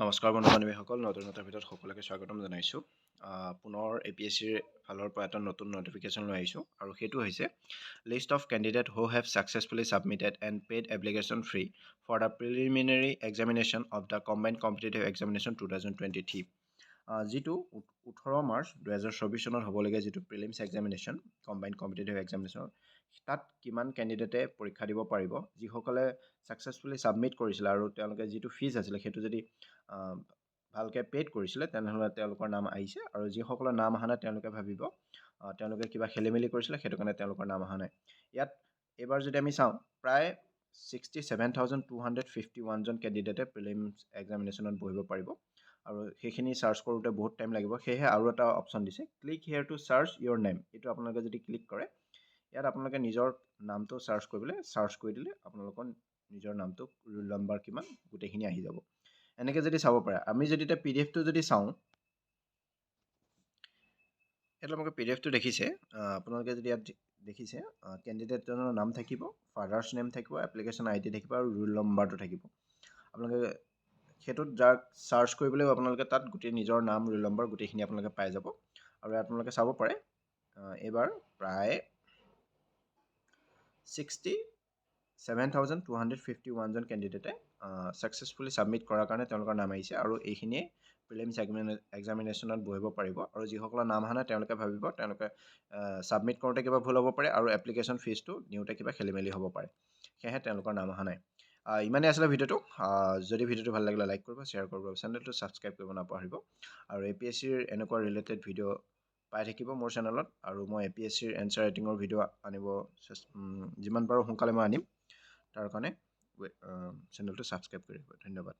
নমস্কাৰ বন্ধু বান্ধৱীসকল, নতুন এটা ভিডিঅ'ত সকলোকে স্বাগতম জনাইছোঁ। পুনৰ APSCৰ ফালৰ পৰা এটা নতুন নটিফিকেশ্যন লৈ আহিছোঁ আৰু সেইটো হৈছে list of candidate who have successfully submitted and paid application free for the preliminary examination of the combined competitive examination 2023। যিটো 18 মাৰ্চ 2024 চনত হ'বলগীয়া যিটো prelims examination combined competitive examination, তাত কিমান কেণ্ডিডেটে পৰীক্ষা দিব পাৰিব। যিসকলে ছাকচেছফুলি ছাবমিট কৰিছিলে আৰু তেওঁলোকে যিটো ফিজ আছিলে সেইটো যদি ভালকৈ পেইড কৰিছিলে তেনেহ'লে তেওঁলোকৰ নাম আহিছে, আৰু যিসকলৰ নাম অহা নাই তেওঁলোকে ভাবিব তেওঁলোকে কিবা খেলি মেলি কৰিছিলে, সেইটো কাৰণে তেওঁলোকৰ নাম অহা নাই। ইয়াত এইবাৰ যদি আমি চাওঁ, প্ৰায় 67,251 জন কেণ্ডিডেটে প্ৰিলিমছ এক্সামিনেশ্যনত বহিব পাৰিব, আৰু সেইখিনি চাৰ্চ কৰোঁতে বহুত টাইম লাগিব। সেয়েহে আৰু এটা অপশ্যন দিছে, click here to search your name. এইটো আপোনালোকে যদি ক্লিক কৰে, ইয়াত আপোনালোকে নিজৰ নামটো চাৰ্চ কৰি দিলে আপোনালোকৰ নিজৰ নামটো, ৰোল নম্বৰ কিমান, গোটেইখিনি আহি যাব। এনেকৈ যদি চাব পাৰে, আমি যদি এতিয়া PDF-টো যদি চাওঁ, ইয়াত আপোনালোকে PDF-টো দেখিছে। আপোনালোকে যদি ইয়াত দেখিছে, কেণ্ডিডেটজনৰ নাম থাকিব, ফাদাৰ্ছ নেম থাকিব, এপ্লিকেশ্যন ID থাকিব আৰু ৰোল নম্বৰটো থাকিব। আপোনালোকে সেইটোত যাক চাৰ্চ কৰিবলৈও আপোনালোকে তাত গোটেই নিজৰ নাম, ৰোল নম্বৰ গোটেইখিনি আপোনালোকে পাই যাব। আৰু আপোনালোকে চাব পাৰে, এইবাৰ প্ৰায় 67,251 জন কেণ্ডিডেটে ছাকচেছফুলি ছাবমিট কৰাৰ কাৰণে তেওঁলোকৰ নাম আহিছে, আৰু এইখিনিয়ে প্ৰিলিমছ এক্সামিনেশ্যনত বহিব পাৰিব। আৰু যিসকলৰ নাম অহা নাই তেওঁলোকে ভাবিব তেওঁলোকে ছাবমিট কৰোঁতে কিবা ভুল হ'ব পাৰে, আৰু এপ্লিকেশ্যন ফিজটো দিওঁতে কিবা খেলি মেলি হ'ব পাৰে, সেয়েহে তেওঁলোকৰ নাম অহা নাই। ইমানেই আছিলে ভিডিঅ'টো। যদি ভিডিঅ'টো ভাল লাগিলে লাইক কৰিব, শ্বেয়াৰ কৰিব, চেনেলটো ছাবস্ক্ৰাইব কৰিব নাপাহৰিব। আৰু APSCৰ এনেকুৱা ৰিলেটেড ভিডিঅ' পাই থাকিব মোৰ চেনেলত, আৰু মই APSCৰ এনচাৰ ৰাইটিঙৰ ভিডিঅ' আনিব যিমান পাৰোঁ সোনকালে মই আনিম। তাৰ কাৰণে চেনেলটো ছাবস্ক্ৰাইব কৰিব। ধন্যবাদ।